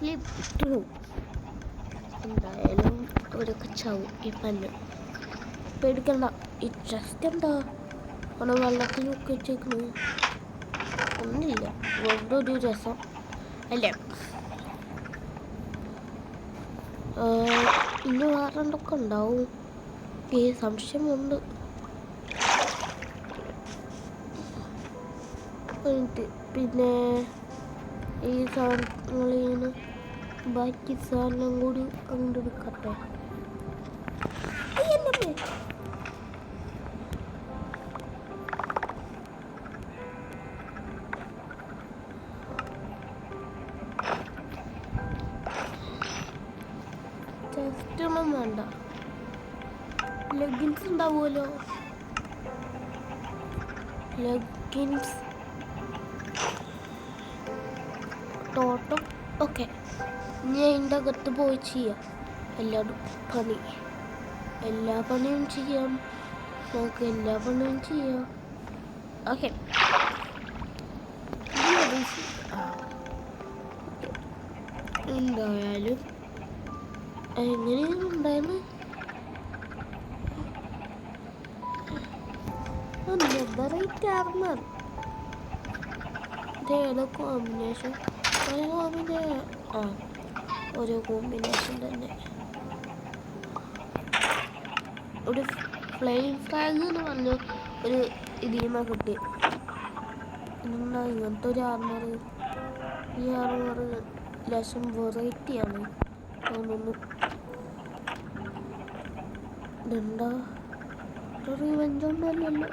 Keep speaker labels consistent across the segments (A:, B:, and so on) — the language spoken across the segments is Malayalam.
A: Slip through. എന്തായാലും അവരൊക്കെ ചാവും ഈ പല്ല്. പേടിക്കണ്ട. ഈ ചെസ്റ്റ് എന്താ അവിടെ വെള്ളത്തിലൊക്കെ വെച്ചേക്കണു? ഒന്നുമില്ല, വെറുതെ ഒരു രസം അല്ലേ. ഇനി വേറെ എന്തൊക്കെ ഉണ്ടാവും ഈ സംശയമുണ്ട്. പിന്നെ ഈ സാധനങ്ങളിൽ ബാക്കി സാധനം കൂടി കണ്ടെടുക്കട്ടെ. ചെസ്റ്റ് ഒന്നും വേണ്ട, ലെഗിൻസ് ഉണ്ടാവുമല്ലോ. Leggings ടോട്ടം okay. ഇനി അതിൻ്റെ അകത്ത് പോയി ചെയ്യാം എല്ലാ പണിയും ചെയ്യാം. നമുക്ക് എല്ലാ പണിയും ചെയ്യാം. ഓക്കെ, എന്തായാലും എങ്ങനെയാണ് ഉണ്ടായിരുന്നു? Netherite armour. ഇതേതോ കോമ്പിനേഷൻ? ഒരു കോമ്പിനേഷൻ തന്നെ. ഒരു ഫ്ലെയിം ഫ്രാഗ് എന്ന് പറഞ്ഞ ഒരു ഇതിമ കിട്ടി. എന്താ ഇങ്ങനത്തെ ഒരു ആർമർ? ഈ ആർമർ ലേശം വെറൈറ്റിയാണ് തോന്നുന്നു. ഇതെന്താ റിവെഞ്ചൊന്നുമല്ലല്ലോ.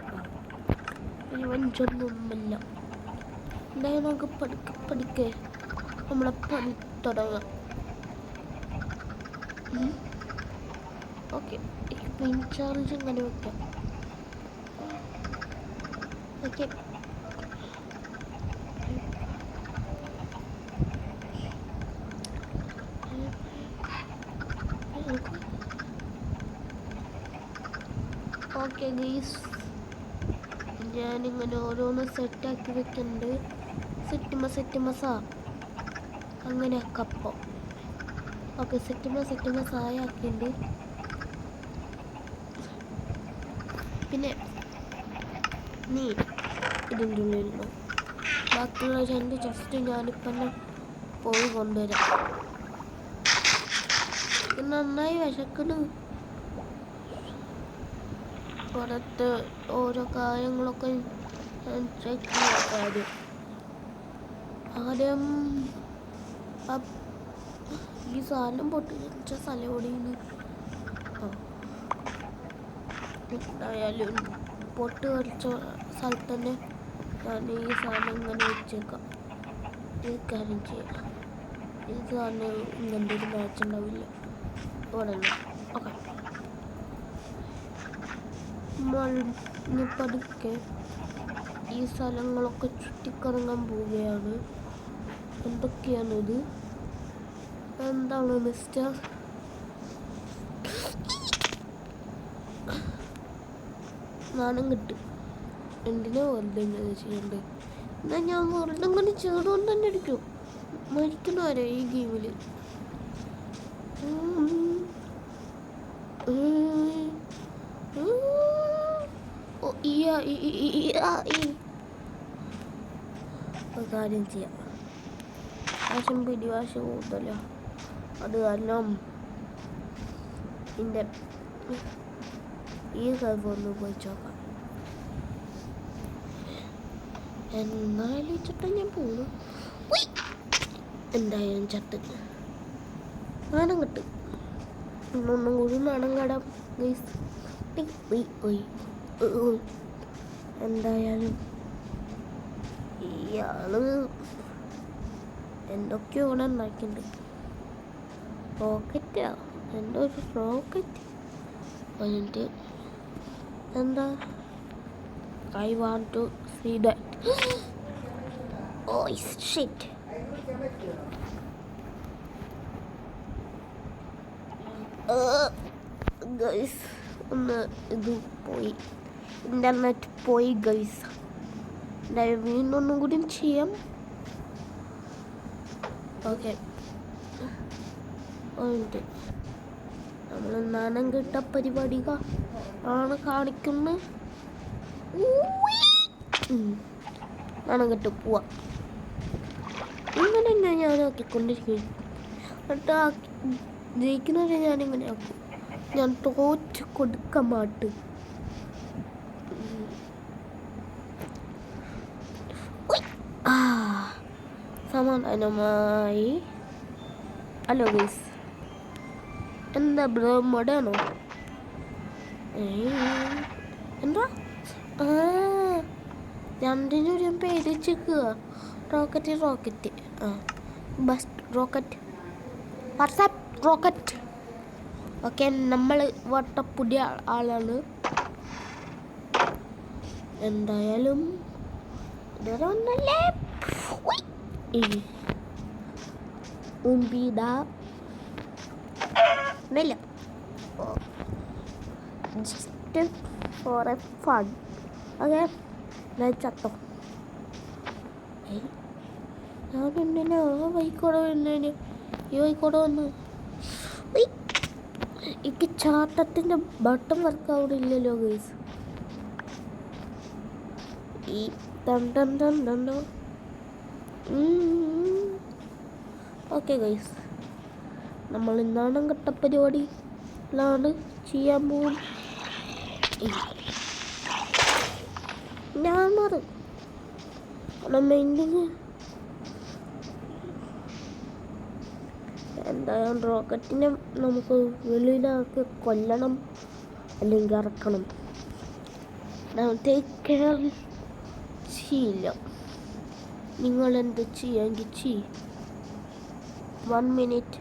A: എന്തായാലും നമുക്ക് പഠിക്കേ നമ്മളെ പണി തുടങ്ങാം. ഓക്കെ, പിൻ ചാർജ് ഇങ്ങനെ വെക്കാം. ഓക്കെ, ഓക്കെ ഗൈസ്, ഞാനിങ്ങനെ ഓരോന്ന് സെറ്റാക്കി വെക്കുന്നുണ്ട്. സെറ്റിമസാ അങ്ങനെ കപ്പം. ഓക്കെ, സെറ്റിമസായ ആക്കിയിട്ടുണ്ട്. പിന്നെ നീ ഇതിൻ്റെ ഉള്ളിലുണ്ടോ? ബാക്കിയുള്ള രണ്ട് ജസ്റ്റ് ഞാനിപ്പം പോയി കൊണ്ടുവരാം. നന്നായി വിശക്കുന്നു. പുറത്ത് ഓരോ കാര്യങ്ങളൊക്കെ ചെക്ക് ചെയ്യാൻ ആദ്യം ഈ സാധനം പൊട്ടിച്ച സ്ഥലം ഓടിയുന്നു. എന്തായാലും പൊട്ട് കളിച്ച സ്ഥലത്ത് തന്നെ ഞാൻ ഈ സാധനം ഇങ്ങനെ വെച്ചേക്കാം. ഈ കാര്യം ചെയ്യാം. ഈ സാധനം ഇങ്ങനത്തെ ഒരു മാച്ച് ഉണ്ടാവില്ല ഇവിടെ. ഓക്കെ, ഇനി പതുക്കെ ഈ സ്ഥലങ്ങളൊക്കെ ചുറ്റിക്കറങ്ങാൻ പോവുകയാണ്. എന്തൊക്കെയാണിത്? എന്താണ് മിസ്റ്റർ? നാണം കിട്ടും. എന്തിനാ വെറുതെ ഇങ്ങനെ ചെയ്യണ്ടേ? എന്നാൽ ഞാൻ വെറുതെ ഇങ്ങനെ ചെയ്തുകൊണ്ട് തന്നെ അടിക്കും. മരിക്കണവരെ ഈ ഗെയിമിൽ. കാര്യം ചെയ്യാം. പിടിവാശ കൂടുതല. അത് കാരണം എൻ്റെ ഈ കഴിവ് ഒന്ന് പോയി നോക്കാം. എന്നാലും ചട്ട ഞാൻ പോകുന്നു. എന്തായാലും ചട്ട് നാണം കെട്ട്. ഒന്നും കൂടി നാണം കടാം. എന്തായാലും ഇയാള് എന്തൊക്കെയോ ഇവിടെ ഉണ്ടാക്കിയിട്ടുണ്ട്. റോക്കറ്റാ, എൻ്റെ ഒരു റോക്കറ്റ്. എന്നിട്ട് എന്താ? I want to see that. Oh shit. Guys, ഒന്ന് ഇത് പോയി, ഇൻ്റർനെറ്റ് പോയി ഗൈസ്. വീണ്ടും ഒന്നും കൂടി ചെയ്യാം. ഓക്കെ, ഉണ്ട്. നമ്മൾ നാണം കിട്ട പരിപാടി ആണ് കാണിക്കുന്നത്. നാണം കെട്ട് പോവാ. ഇങ്ങനെ ഞാൻ ആക്കിക്കൊണ്ടിരിക്കും. എന്നിട്ട് ജയിക്കുന്നവരെ ഞാനിങ്ങനെ ആക്കും. ഞാൻ തോറ്റ് കൊടുക്ക മാട്ട്. സമാധാനമായി. ഹലോ ഗൈസ്, എന്താ ബ്രോ മൊടാണോ? എന്താ രണ്ടിനൊരു പേര് വെച്ചേക്കുക. Rocket. Bus rocket, WhatsApp rocket. Okay, നമ്മൾ വട്ടപ്പുതിയ ആളാണ്. എന്തായാലും ഇതുവരെ ഒന്നല്ലേ just for a fun. Okay, ചത്തോ. ഞാനെന്തിനാ വൈക്കോടെ വന്നതിന് ഈ വൈക്കോടെ വന്ന് എനിക്ക് ചാട്ടത്തിൻ്റെ ബട്ടൺ വർക്കാവില്ലല്ലോ ഗൈസ്. ഈ തണ്ടോ. ഓക്കെ ഗൈസ്, നമ്മൾ നാണം കെട്ട പരിപാടിയിലാണ് ചെയ്യാൻ പോകും. ഞാൻ മാറും. എന്തായാലും റോക്കറ്റിനെ നമുക്ക് വെളിയിലാക്കി കൊല്ലണം, അല്ലെങ്കിൽ ഇറക്കണം. ടേക്ക് കെയർ ചെയ്യില്ല. നിങ്ങൾ എന്ത് ചെയ്യാമെങ്കിൽ ചെയ്യും. 1 മിനിറ്റ്.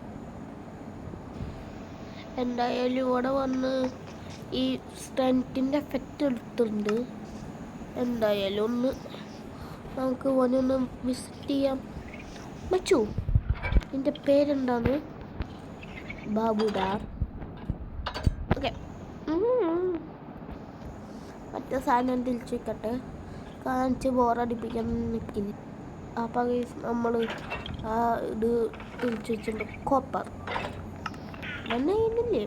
A: എന്തായാലും ഇവിടെ വന്ന് ഈ സ്ട്രെങ്ത്തിൻ്റെ എഫക്റ്റ് എടുത്തിട്ടുണ്ട്. എന്തായാലും ഒന്ന് നമുക്ക് ഒന്ന് വിസിറ്റ് ചെയ്യാം. മച്ചു, എൻ്റെ പേരെന്താണ്? ബാബുദാർ. ഓക്കെ, മറ്റേ സാധനം തിരിച്ചിക്കട്ടെ, കാണിച്ച് ബോറടിപ്പിക്കാൻ നിൽക്കില്ല. അപ്പം നമ്മൾ ഇത് തിരിച്ചു വെച്ചിട്ടുണ്ട്. കോപ്പർ തന്നെ ചെയ്യുന്നില്ലേ?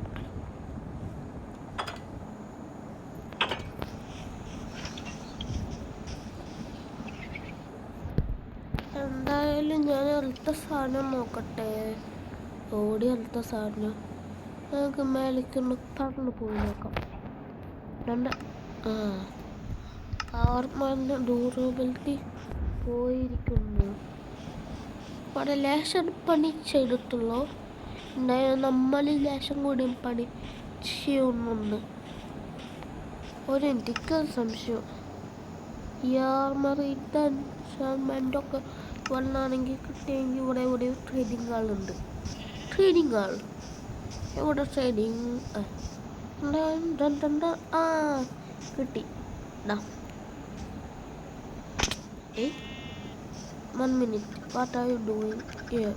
A: എന്തായാലും ഞാൻ അടുത്ത സാധനം നോക്കട്ടെ. ഓടി അടുത്ത സാധനം നമുക്ക് മേലേക്കൊന്ന് പറന്ന് പോയി നോക്കാം. ആർമാൻ്റെ ഡ്യൂറബിലിറ്റി പോയിരിക്കുന്നു. അവിടെ ലേശം പണി ചെയ്തിട്ടുള്ളൂ. എന്തായാലും നമ്മൾ ലേശം കൂടി പണി ചെയ്യുന്നുണ്ട്. എനിക്ക് സംശയം, ഈ ആർമറിയിട്ടാൻ ഷാൻമെൻ്റൊക്കെ വന്നാണെങ്കിൽ കിട്ടിയെങ്കിൽ ഇവിടെ ട്രേഡിംഗ് ആളുണ്ട്. ട്രേഡിംഗ് ആൾ ഇവിടെ ട്രേഡിങ് കിട്ടി. 1 minute. What are you doing here?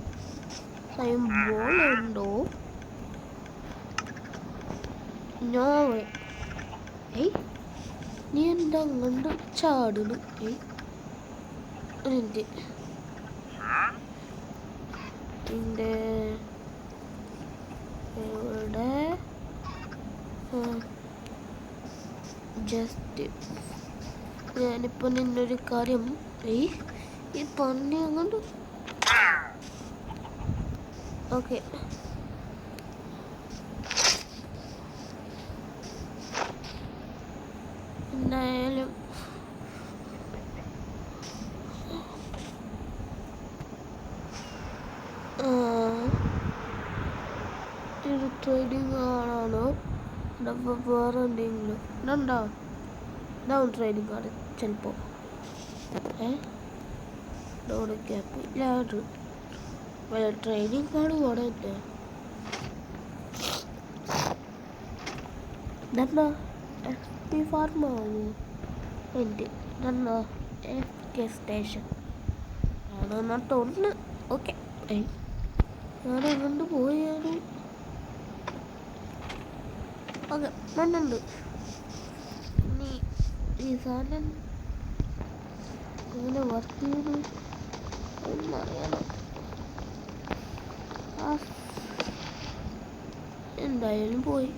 A: Symbol undo. No way. നീ എന്താ അങ്ങോട്ട് ചാടുന്നു? എൻ്റെ ഇവിടെ ജസ്റ്റ് ഞാനിപ്പോൾ നിന്നൊരു കാര്യം, ഈ പന്നി അങ്ങോട്ട്. ഓക്കെ, എന്തായാലും ഇത് ട്രേഡിങ് ആണോ? വേറെ എന്തെങ്കിലും ഇതുണ്ടോ? ഇതാവും ട്രേഡിങ് കാർഡ് ചിലപ്പോൾ. ഡോഡ് ക്യാപ്പ് ഇല്ലാണ്ട് ട്രേഡിങ് കാർഡ് കൂടെ ഉണ്ട്. ഇതെന്താ FP ഫാർമാണോ? എൻ്റെ ഇതെന്താ FK സ്റ്റേഷൻ ആണെന്നാ തോന്നുന്നു. ഓക്കെ, ഞാൻ അങ്ങോട്ട് പോയാലും ഓക്കെ മണ്ണുണ്ട്. ഇനി ഈ സാധനം എങ്ങനെ വർക്ക് ചെയ്ത് എന്നറിയണം. എന്തായാലും പോയി.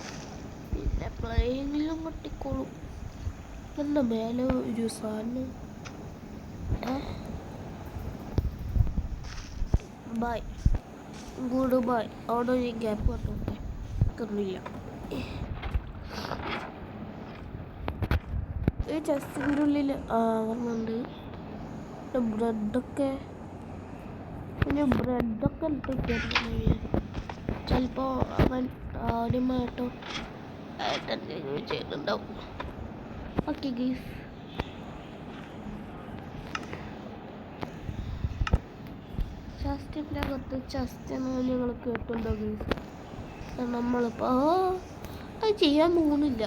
A: പിന്നെ എപ്പോഴെങ്കിലും പൊട്ടിക്കോളും. എന്താ മേലെ ഒരു സാധനം. Bye, good bye. അവിടെ ഒരു ഗ്യാപ്പ് കണ്ടോട്ടെ, കിട്ടുന്നില്ല. ഈ ചെസ്റ്റിൻ്റെ ഉള്ളിൽ ആവുന്നുണ്ട്. ബ്രെഡൊക്കെ ഇട്ടിട്ടുണ്ട്. ചിലപ്പോൾ അവൻ ആദ്യമായിട്ടോ എന്തെങ്കിലും ചെയ്യുന്നുണ്ടാവും. ഓക്കെ ഗൈസ്, ചെസ്റ്റിൻ്റെ അകത്ത് ചെസ്റ്റെന്ന് നിങ്ങൾ കേട്ടുണ്ടോ ഗൈസ്? നമ്മളിപ്പോൾ അത് ചെയ്യാൻ പോകുന്നില്ല.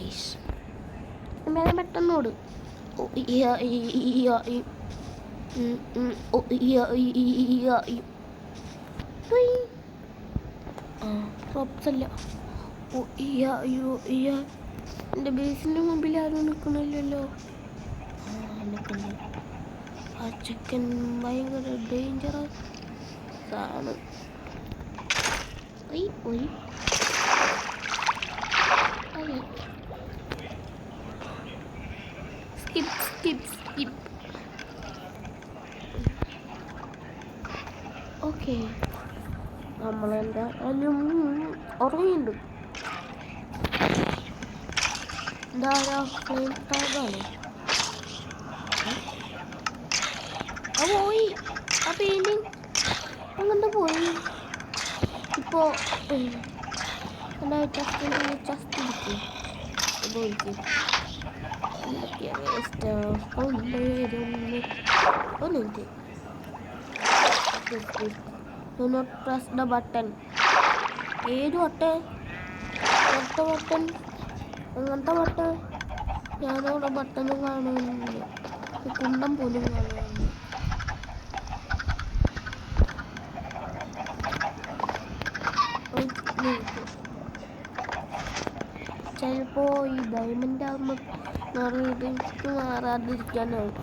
A: ഐസ് മേലെ പെട്ടെന്നോട്. റോപ്സല്ല. എൻ്റെ ബേസിൻ്റെ മുമ്പിൽ ആരും നിൽക്കണില്ലല്ലോ. ആ ചിക്കൻ ഭയങ്കര ഡേഞ്ചറസ് ആണ്. സ്കിപ്പ്. ഓക്കെ, നമ്മളെന്താ ഉറങ്ങിയുണ്ട്. എന്താ ഫ്ലെയിം ടാഗാണ്. പോയി ആ പെയിൻറ്റിങ് അങ്ങോട്ട് പോയി. ഇപ്പോൾ ചെസ്റ്റ് കിട്ടി. Do not press the button. ഏത് ബട്ടൺ? അങ്ങനത്തെ ബട്ടൺ ഞാനവിടെ ബട്ടണും കാണുന്നില്ല. കുണ്ടം പോലും കാണുന്നില്ല. ചിലപ്പോൾ ഈ ഡയമണ്ട് ആകുമ്പോൾ മാറാതിരിക്കാനാവും.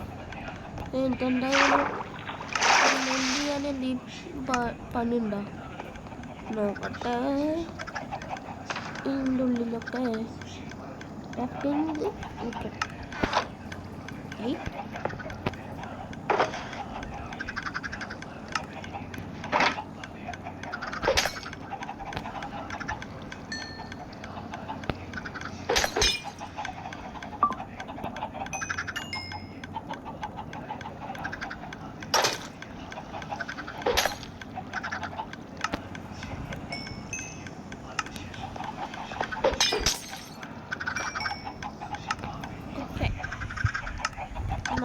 A: എനിക്കെന്തായാലും ഞാൻ എന്തെങ്കിലും പണിയുണ്ടോ നോക്കട്ടെ. ഇതിൻ്റെ ഉള്ളിലൊക്കെ ഓക്കെ.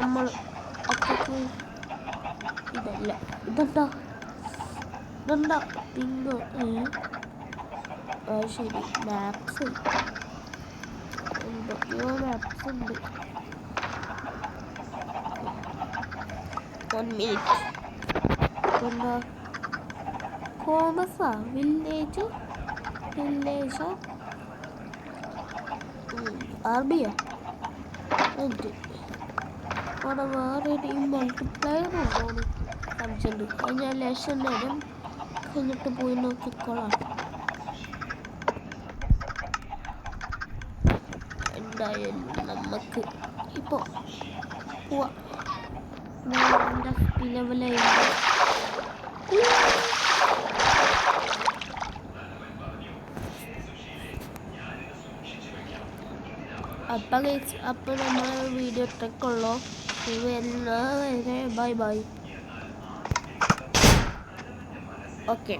A: നമ്മൾ അപ്പക്ക് ഇതെന്താ പിങ്ക്. ശരി, മാപ്സ് എന്തൊക്കെയോ മാപ്സ് ഉണ്ട്. 1 മിനിറ്റ്. എന്താ കോമസാ? വില്ലേജ് ആർബിയാ? അവിടെ വേറെ മൾട്ടിപ്ലയർ ഉണ്ടോന്ന് സംശയമുണ്ട്. അത് ഞാൻ ലേശം നേരം കഴിഞ്ഞിട്ട് പോയി നോക്കിക്കോളാം. എന്തായാലും നമുക്ക് ഇപ്പോൾ പോവാം. ലെവലായി അപ്പം നമ്മളെ വീഡിയോ ഇട്ടേക്കുള്ളൂ. വരെ ബൈ. ഓക്കെ,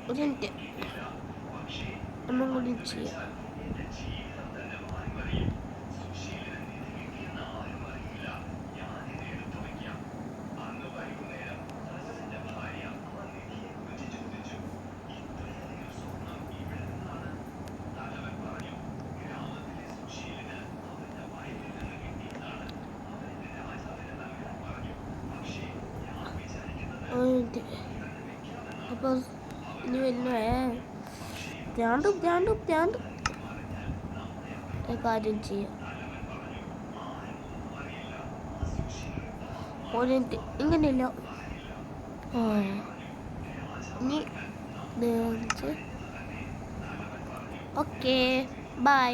A: ഒരു മിനിറ്റ് ഒന്നും കൂടി ചെയ്യാം. അപ്പോൾ ഇനി വരുന്നേ ഭ്രാന്ത് കാര്യം ചെയ്യാം. ഒരു മിനിറ്റ് ഇങ്ങനെയില്ല. ആ ഇനി ഓക്കെ ബൈ.